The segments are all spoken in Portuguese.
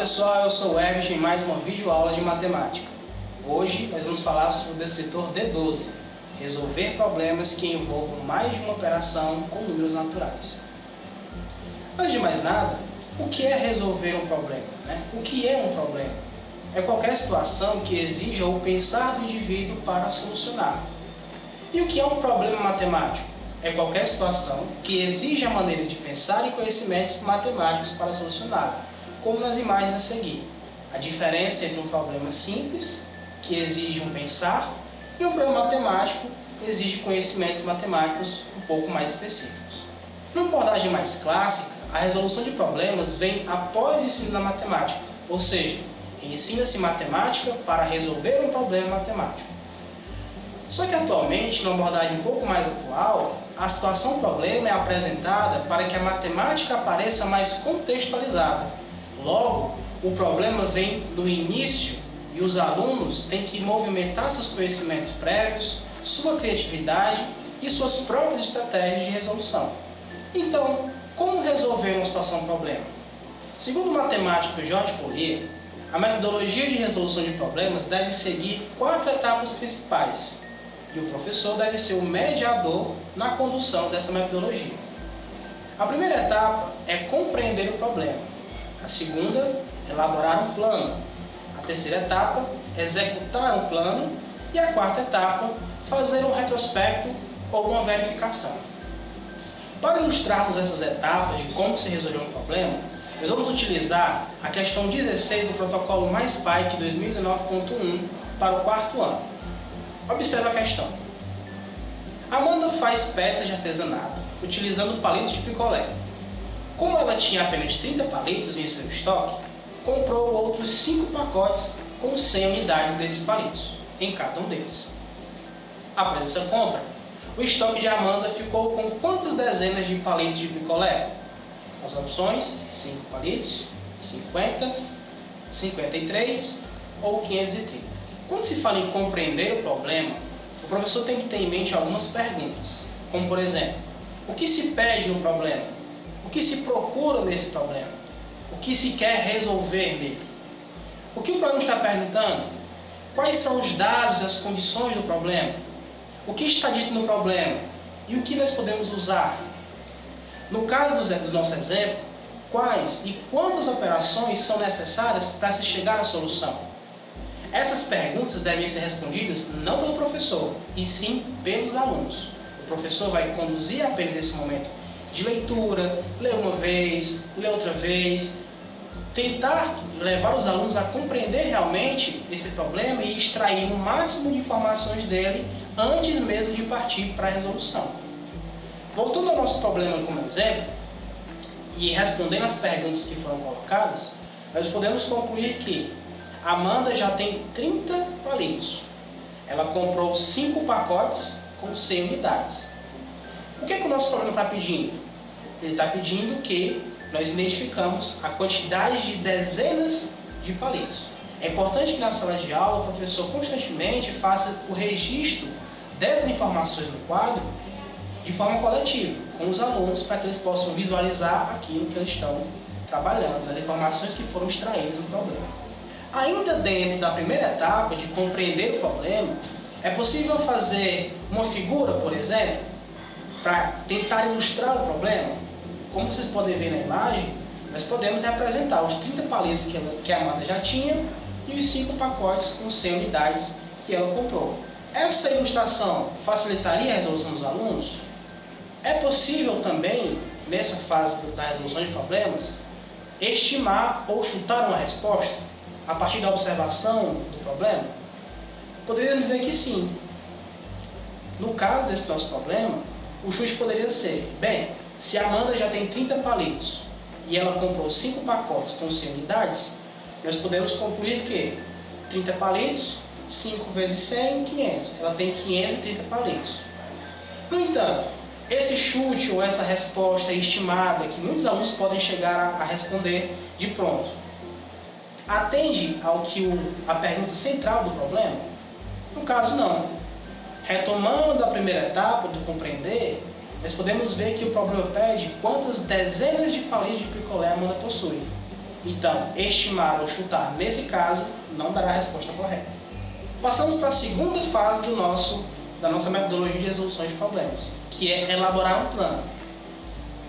pessoal, eu sou o Everton em mais uma videoaula de matemática. Hoje nós vamos falar sobre o descritor D12, resolver problemas que envolvam mais de uma operação com números naturais. Antes de mais nada, o que é resolver um problema? O que é um problema? É qualquer situação que exija o pensar do indivíduo para solucionar. E o que é um problema matemático? É qualquer situação que exige a maneira de pensar e conhecimentos matemáticos para solucionar, como nas imagens a seguir. A diferença entre um problema simples, que exige um pensar, e um problema matemático, que exige conhecimentos matemáticos um pouco mais específicos. Numa abordagem mais clássica, a resolução de problemas vem após o ensino da matemática, ou seja, ensina-se matemática para resolver um problema matemático. Só que atualmente, numa abordagem um pouco mais atual, a situação problema é apresentada para que a matemática apareça mais contextualizada. Logo, o problema vem do início e os alunos têm que movimentar seus conhecimentos prévios, sua criatividade e suas próprias estratégias de resolução. Então, como resolver uma situação problema? Segundo o matemático Georges Poulier, a metodologia de resolução de problemas deve seguir 4 etapas principais, e o professor deve ser o mediador na condução dessa metodologia. A primeira etapa é compreender o problema. A segunda, elaborar um plano. A terceira etapa, executar um plano. E a quarta etapa, fazer um retrospecto ou uma verificação. Para ilustrarmos essas etapas de como se resolver um problema, nós vamos utilizar a questão 16 do protocolo MySpike 2019.1 para o 4º ano. Observe a questão. Amanda faz peças de artesanato utilizando palitos de picolé. Como ela tinha apenas 30 palitos em seu estoque, comprou outros 5 pacotes com 100 unidades desses palitos, em cada um deles. Após essa compra, o estoque de Amanda ficou com quantas dezenas de palitos de picolé? As opções: 5 palitos, 50, 53 ou 530. Quando se fala em compreender o problema, o professor tem que ter em mente algumas perguntas, como por exemplo, o que se pede no problema? O que se procura nesse problema? O que se quer resolver nele? O que o problema está perguntando? Quais são os dados e as condições do problema? O que está dito no problema? E o que nós podemos usar? No caso do nosso exemplo, quais e quantas operações são necessárias para se chegar à solução? Essas perguntas devem ser respondidas não pelo professor, e sim pelos alunos. O professor vai conduzir apenas esse momento de leitura, ler uma vez, ler outra vez, tentar levar os alunos a compreender realmente esse problema e extrair o máximo de informações dele antes mesmo de partir para a resolução. Voltando ao nosso problema como exemplo, e respondendo às perguntas que foram colocadas, nós podemos concluir que Amanda já tem 30 palitos. Ela comprou 5 pacotes com 100 unidades. O que é que o nosso problema está pedindo? Ele está pedindo que nós identificamos a quantidade de dezenas de palitos. É importante que na sala de aula o professor constantemente faça o registro dessas informações no quadro de forma coletiva, com os alunos, para que eles possam visualizar aquilo que eles estão trabalhando, as informações que foram extraídas no problema. Ainda dentro da primeira etapa de compreender o problema, é possível fazer uma figura, por exemplo, para tentar ilustrar o problema. Como vocês podem ver na imagem, nós podemos representar os 30 palitos que a Amanda já tinha e os 5 pacotes com 100 unidades que ela comprou. Essa ilustração facilitaria a resolução dos alunos? É possível também, nessa fase da resolução de problemas, estimar ou chutar uma resposta a partir da observação do problema? Poderíamos dizer que sim. No caso desse nosso problema, o chute poderia ser: bem, se a Amanda já tem 30 palitos e ela comprou 5 pacotes com 100 unidades, nós podemos concluir que 30 palitos, 5 vezes 100, 500. Ela tem 530 palitos. No entanto, esse chute ou essa resposta estimada, que muitos alunos podem chegar a responder de pronto, atende ao que a pergunta central do problema? No caso, não. Retomando a primeira etapa do compreender, nós podemos ver que o problema pede quantas dezenas de palitos de picolé a Amanda possui. Então, estimar ou chutar, nesse caso, não dará a resposta correta. Passamos para a segunda fase da nossa metodologia de resolução de problemas, que é elaborar um plano.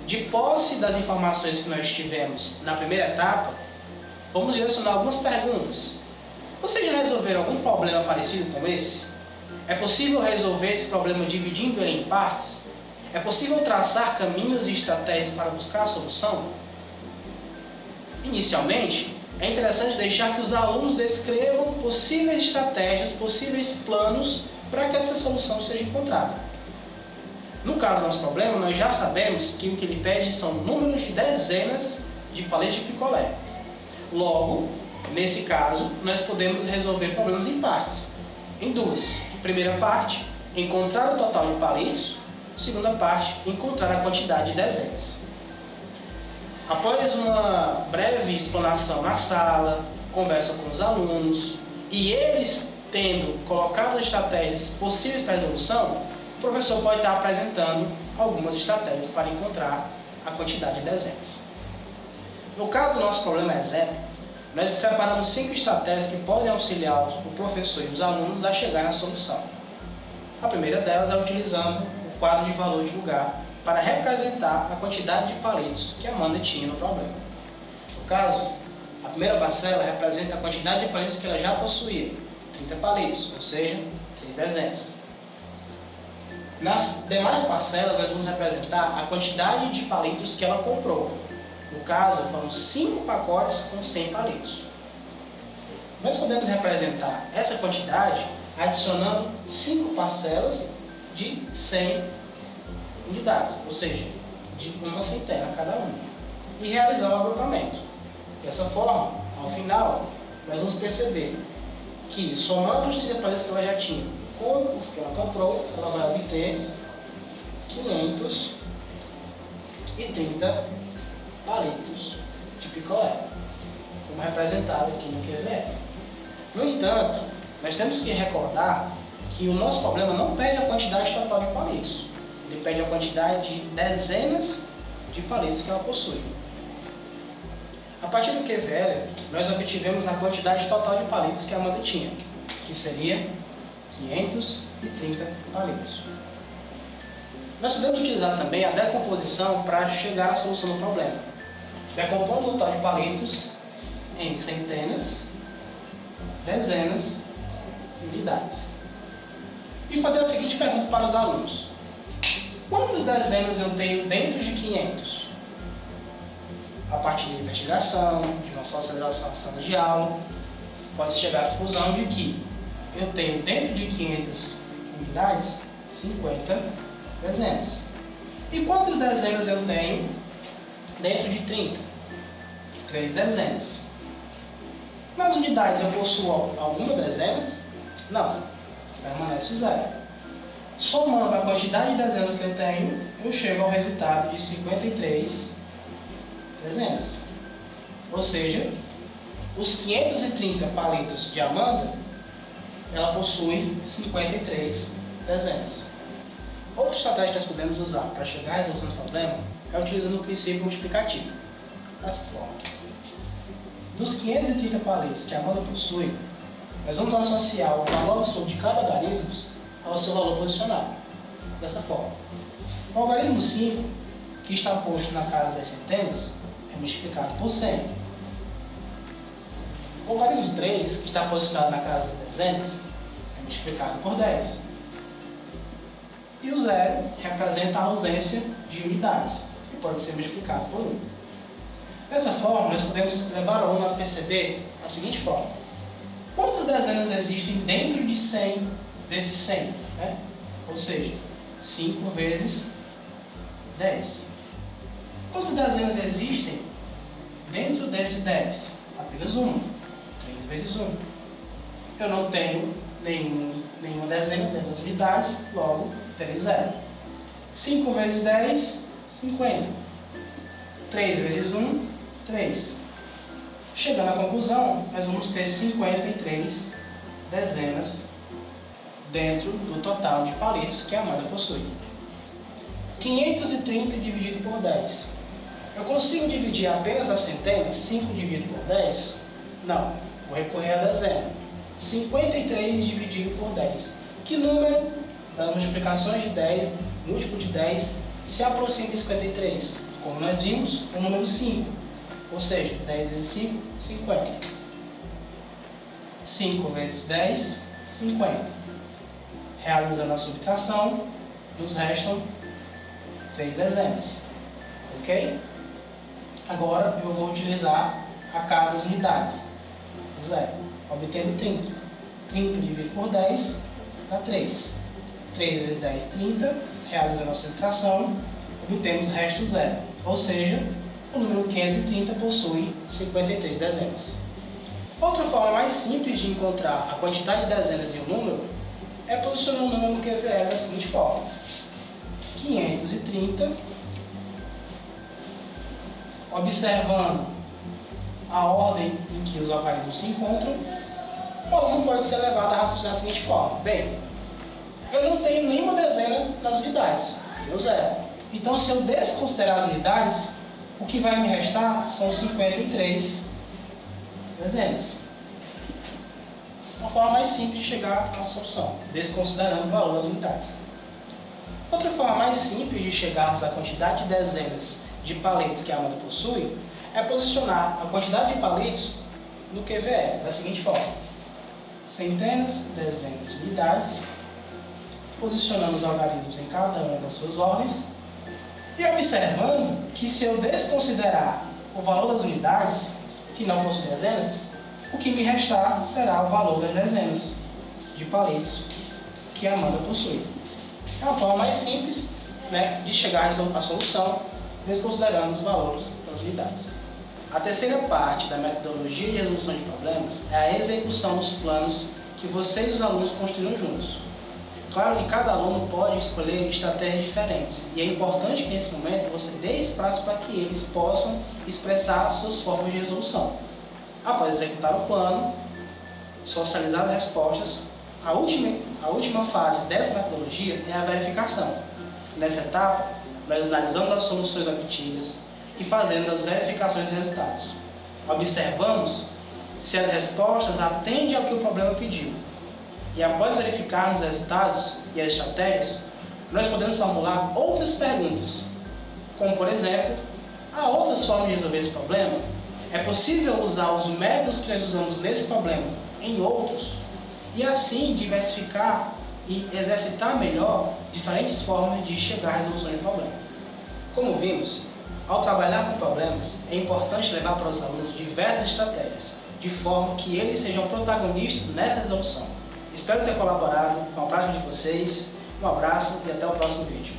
De posse das informações que nós tivemos na primeira etapa, vamos direcionar algumas perguntas. Vocês já resolveram algum problema parecido com esse? É possível resolver esse problema dividindo ele em partes? É possível traçar caminhos e estratégias para buscar a solução? Inicialmente, é interessante deixar que os alunos descrevam possíveis estratégias, possíveis planos para que essa solução seja encontrada. No caso do nosso problema, nós já sabemos que o que ele pede são números de dezenas de paletes de picolé. Logo, nesse caso, nós podemos resolver problemas em partes, em duas. Primeira parte, encontrar o total de palitos. Segunda parte, encontrar a quantidade de dezenas. Após uma breve explanação na sala, conversa com os alunos e eles tendo colocado estratégias possíveis para a resolução, o professor pode estar apresentando algumas estratégias para encontrar a quantidade de dezenas. No caso do nosso problema exemplo, nós separamos 5 estratégias que podem auxiliar o professor e os alunos a chegar na solução. A primeira delas é utilizando o quadro de valor de lugar para representar a quantidade de palitos que a Amanda tinha no problema. No caso, a primeira parcela representa a quantidade de palitos que ela já possuía, 30 palitos, ou seja, 3 dezenas. Nas demais parcelas, nós vamos representar a quantidade de palitos que ela comprou. No caso, foram 5 pacotes com 100 palitos. Nós podemos representar essa quantidade adicionando 5 parcelas de 100 unidades, ou seja, de uma centena cada uma, e realizar o agrupamento. Dessa forma, ao final, nós vamos perceber que, somando os 30 palitos que ela já tinha com os que ela comprou, ela vai obter 530 palitos de picolé, como representado aqui no QVL. No entanto, nós temos que recordar que o nosso problema não pede a quantidade total de palitos, ele pede a quantidade de dezenas de palitos que ela possui. A partir do QVL, nós obtivemos a quantidade total de palitos que a Amanda tinha, que seria 530 palitos. Nós podemos utilizar também a decomposição para chegar à solução do problema, decompondo o total de palitos em centenas, dezenas e unidades. E fazer a seguinte pergunta para os alunos: quantas dezenas eu tenho dentro de 500? A partir de investigação, de uma socialização em sala de aula, pode chegar à conclusão de que eu tenho dentro de 500 unidades 50 dezenas. E quantas dezenas eu tenho dentro de 30? 3 dezenas. Nas unidades eu possuo alguma dezena? Não, permanece o zero. Somando a quantidade de dezenas que eu tenho, eu chego ao resultado de 53 dezenas. Ou seja, os 530 palitos de Amanda, ela possui 53 dezenas. Outra estratégia que nós podemos usar para chegar à resolução do problema é utilizando o princípio multiplicativo. Dessa forma, dos 530 palitos que a Amanda possui, nós vamos associar o valor absoluto de cada algarismo ao seu valor posicional. Dessa forma, o algarismo 5, que está posto na casa das centenas, é multiplicado por 100. O algarismo 3, que está posicionado na casa das dezenas, é multiplicado por 10. E o zero representa a ausência de unidades, que pode ser multiplicado por 1. Dessa forma, nós podemos levar o aluno a perceber a seguinte forma: quantas dezenas existem dentro de 100 desses 100? Né? Ou seja, 5 vezes 10. Quantas dezenas existem dentro desse 10? Apenas uma. 3 vezes 1. Eu não tenho nenhuma dezena dentro das unidades, logo terei 0. 5 vezes 10, 50. 3 vezes 1, 3. Chegando à conclusão, nós vamos ter 53 dezenas dentro do total de palitos que a Amanda possui. 530 dividido por 10. Eu consigo dividir apenas as centenas? 5 dividido por 10? Não, vou recorrer à dezena. 53 dividido por 10. Que número das multiplicações de 10, múltiplo de 10, se aproxima de 53? Como nós vimos, o número 5. Ou seja, 10 vezes 5, 50. 5 vezes 10, 50. Realizando a subtração, nos restam 3 dezenas. Ok? Agora eu vou utilizar a casa das unidades. 0. Obtendo 30. 30 dividido por 10 dá 3. 3 vezes 10, 30. Realizando a subtração, obtemos o resto 0. Ou seja, o número 530 possui 53 dezenas. Outra forma mais simples de encontrar a quantidade de dezenas e o número é posicionar o número no QVL da seguinte forma: 530, observando a ordem em que os algarismos se encontram, o aluno pode ser levado a raciocinar da seguinte forma: bem, eu não tenho nenhuma dezena nas unidades, tenho 0. Então, se eu desconsiderar as unidades, o que vai me restar são 53 dezenas. Uma forma mais simples de chegar à solução, desconsiderando o valor das unidades. Outra forma mais simples de chegarmos à quantidade de dezenas de paletes que a Amanda possui é posicionar a quantidade de paletes no QVL da seguinte forma: centenas, dezenas, unidades, posicionando os algarismos em cada uma das suas ordens e observando que, se eu desconsiderar o valor das unidades, que não possuem dezenas, o que me restar será o valor das dezenas de paletes que a Amanda possui. É uma forma mais simples, de chegar à solução, desconsiderando os valores das unidades. A terceira parte da metodologia de resolução de problemas é a execução dos planos que vocês e os alunos construíram juntos. Claro que cada aluno pode escolher estratégias diferentes, e é importante que nesse momento você dê espaço para que eles possam expressar suas formas de resolução. Após executar o plano, socializar as respostas, a última fase dessa metodologia é a verificação. Nessa etapa, nós analisamos as soluções obtidas e fazemos as verificações dos resultados. Observamos se as respostas atendem ao que o problema pediu. E após verificarmos os resultados e as estratégias, nós podemos formular outras perguntas, como por exemplo: há outras formas de resolver esse problema? É possível usar os métodos que nós usamos nesse problema em outros? E assim diversificar e exercitar melhor diferentes formas de chegar à resolução de problema. Como vimos, ao trabalhar com problemas, é importante levar para os alunos diversas estratégias, de forma que eles sejam protagonistas nessa resolução. Espero ter colaborado com a prática de vocês. Um abraço e até o próximo vídeo.